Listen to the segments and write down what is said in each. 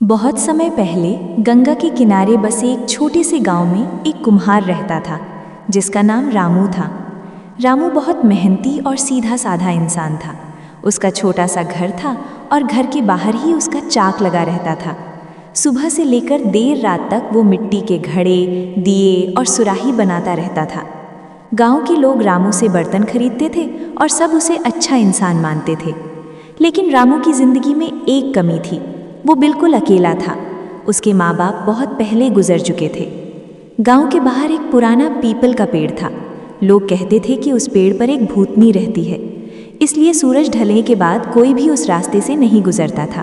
बहुत समय पहले गंगा के किनारे बसे एक छोटे से गांव में एक कुम्हार रहता था जिसका नाम रामू था। रामू बहुत मेहनती और सीधा साधा इंसान था। उसका छोटा सा घर था और घर के बाहर ही उसका चाक लगा रहता था। सुबह से लेकर देर रात तक वो मिट्टी के घड़े, दिए और सुराही बनाता रहता था। गांव के लोग रामू से बर्तन खरीदते थे और सब उसे अच्छा इंसान मानते थे। लेकिन रामू की जिंदगी में एक कमी थी, वो बिल्कुल अकेला था। उसके माँ बाप बहुत पहले गुजर चुके थे। गांव के बाहर एक पुराना पीपल का पेड़ था। लोग कहते थे कि उस पेड़ पर एक भूतनी रहती है, इसलिए सूरज ढलने के बाद कोई भी उस रास्ते से नहीं गुजरता था।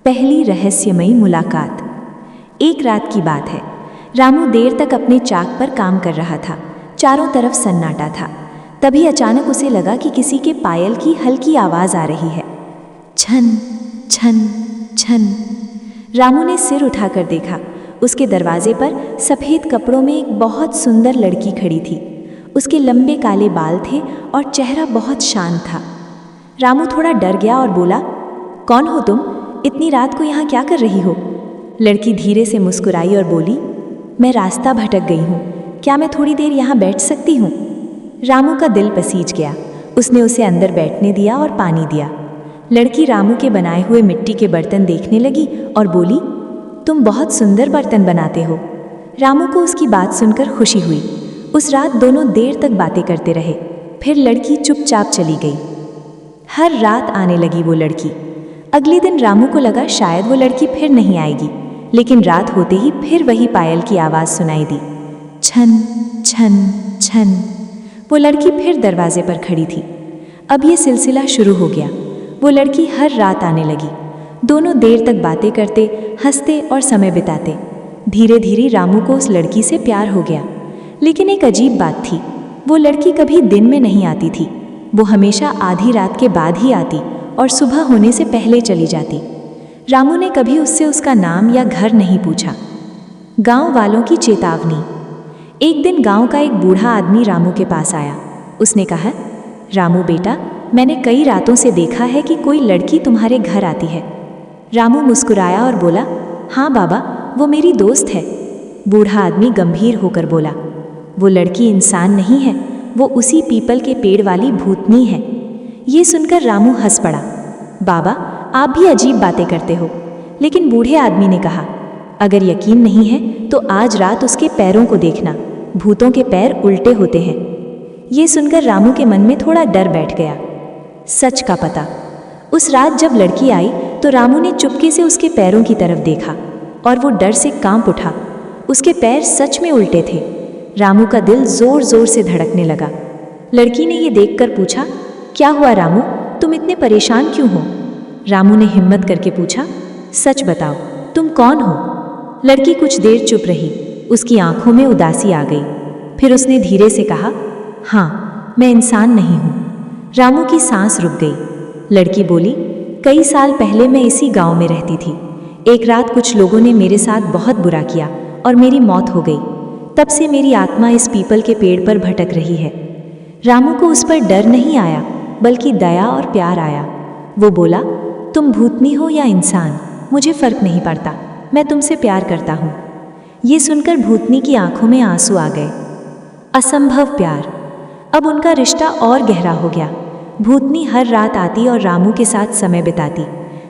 पहली रहस्यमयी मुलाकात। एक रात की बात है। रामू देर तक अपने चाक पर काम कर रहा था। चारों तरफ सन्नाटा था। तभी अचानक उसे लगा कि किसी के पायल की हल्की आवाज़ आ रही है। छन छन छन। रामू ने सिर उठाकर देखा। उसके दरवाजे पर सफ़ेद कपड़ों में एक बहुत सुंदर लड़की खड़ी थी। उसके लंबे काले बाल थे और चेहरा बहुत शांत था। रामू थोड़ा डर गया और बोला, कौन हो तुम? इतनी रात को यहाँ क्या कर रही हो? लड़की धीरे से मुस्कुराई और बोली, मैं रास्ता भटक गई हूँ, क्या मैं थोड़ी देर यहाँ बैठ सकती हूँ? रामू का दिल पसीज गया। उसने उसे अंदर बैठने दिया और पानी दिया। लड़की रामू के बनाए हुए मिट्टी के बर्तन देखने लगी और बोली, तुम बहुत सुंदर बर्तन बनाते हो। रामू को उसकी बात सुनकर खुशी हुई। उस रात दोनों देर तक बातें करते रहे। फिर लड़की चुपचाप चली गई। हर रात आने लगी वो लड़की। अगले दिन रामू को लगा शायद वो लड़की फिर नहीं आएगी, लेकिन रात होते ही फिर वही पायल की आवाज़ सुनाई दी। छन छन छन। वो लड़की फिर दरवाजे पर खड़ी थी। अब ये सिलसिला शुरू हो गया। वो लड़की हर रात आने लगी। दोनों देर तक बातें करते, हंसते और समय बिताते। धीरे धीरे रामू को उस लड़की से प्यार हो गया। लेकिन एक अजीब बात थी, वो लड़की कभी दिन में नहीं आती थी। वो हमेशा आधी रात के बाद ही आती और सुबह होने से पहले चली जाती। रामू ने कभी उससे उसका नाम या घर नहीं पूछा। गांव वालों की चेतावनी। एक दिन गांव का एक बूढ़ा आदमी रामू के पास आया। उसने कहा, रामू बेटा, मैंने कई रातों से देखा है कि कोई लड़की तुम्हारे घर आती है। रामू मुस्कुराया और बोला, हाँ बाबा, वो मेरी दोस्त है। बूढ़ा आदमी गंभीर होकर बोला, वो लड़की इंसान नहीं है, वो उसी पीपल के पेड़ वाली भूतनी है। ये सुनकर रामू हंस पड़ा। बाबा, आप भी अजीब बातें करते हो। लेकिन बूढ़े आदमी ने कहा, अगर यकीन नहीं है तो आज रात उसके पैरों को देखना, भूतों के पैर उल्टे होते हैं। ये सुनकर रामू के मन में थोड़ा डर बैठ गया। सच का पता। उस रात जब लड़की आई तो रामू ने चुपके से उसके पैरों की तरफ देखा और वो डर से कांप उठा। उसके पैर सच में उल्टे थे। रामू का दिल जोर जोर से धड़कने लगा। लड़की ने ये देखकर पूछा, क्या हुआ रामू, तुम इतने परेशान क्यों हो? रामू ने हिम्मत करके पूछा, सच बताओ, तुम कौन हो? लड़की कुछ देर चुप रही। उसकी आंखों में उदासी आ गई। फिर उसने धीरे से कहा, हाँ, मैं इंसान नहीं हूँ। रामू की सांस रुक गई। लड़की बोली, कई साल पहले मैं इसी गांव में रहती थी। एक रात कुछ लोगों ने मेरे साथ बहुत बुरा किया और मेरी मौत हो गई। तब से मेरी आत्मा इस पीपल के पेड़ पर भटक रही है। रामू को उस पर डर नहीं आया, बल्कि दया और प्यार आया। वो बोला, तुम भूतनी हो या इंसान, मुझे फर्क नहीं पड़ता, मैं तुमसे प्यार करता हूँ। ये सुनकर भूतनी की आंखों में आंसू आ गए। असंभव प्यार। अब उनका रिश्ता और गहरा हो गया। भूतनी हर रात आती और रामू के साथ समय बिताती,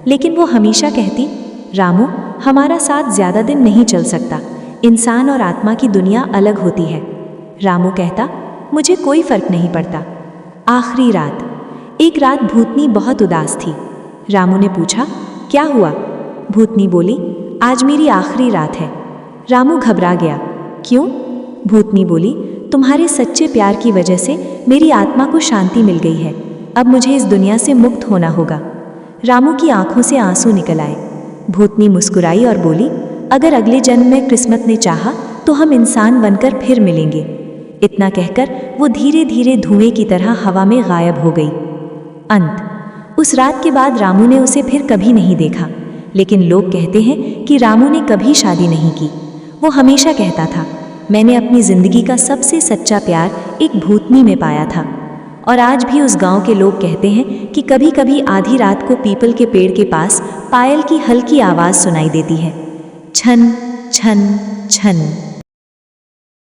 लेकिन वो हमेशा कहती, रामू, हमारा साथ ज़्यादा दिन नहीं चल सकता, इंसान और आत्मा की दुनिया अलग होती है। रामू कहता, मुझे कोई फर्क नहीं पड़ता। आखिरी रात। एक रात भूतनी बहुत उदास थी। रामू ने पूछा, क्या हुआ? भूतनी बोली, आज मेरी आखिरी रात है। रामू घबरा गया। क्यों? भूतनी बोली, तुम्हारे सच्चे प्यार की वजह से मेरी आत्मा को शांति मिल गई है। अब मुझे इस दुनिया से मुक्त होना होगा। रामू की आंखों से आंसू निकल आए। भूतनी मुस्कुराई और बोली, अगर अगले जन्म में किस्मत ने चाहा तो हम इंसान बनकर फिर मिलेंगे। इतना कहकर वो धीरे धीरे धुएं की तरह हवा में गायब हो गई। अंत। उस रात के बाद रामू ने उसे फिर कभी नहीं देखा। लेकिन लोग कहते हैं कि रामू ने कभी शादी नहीं की। वो हमेशा कहता था, मैंने अपनी ज़िंदगी का सबसे सच्चा प्यार एक भूतनी में पाया था। और आज भी उस गांव के लोग कहते हैं कि कभी कभी आधी रात को पीपल के पेड़ के पास पायल की हल्की आवाज़ सुनाई देती है, छन छन छन।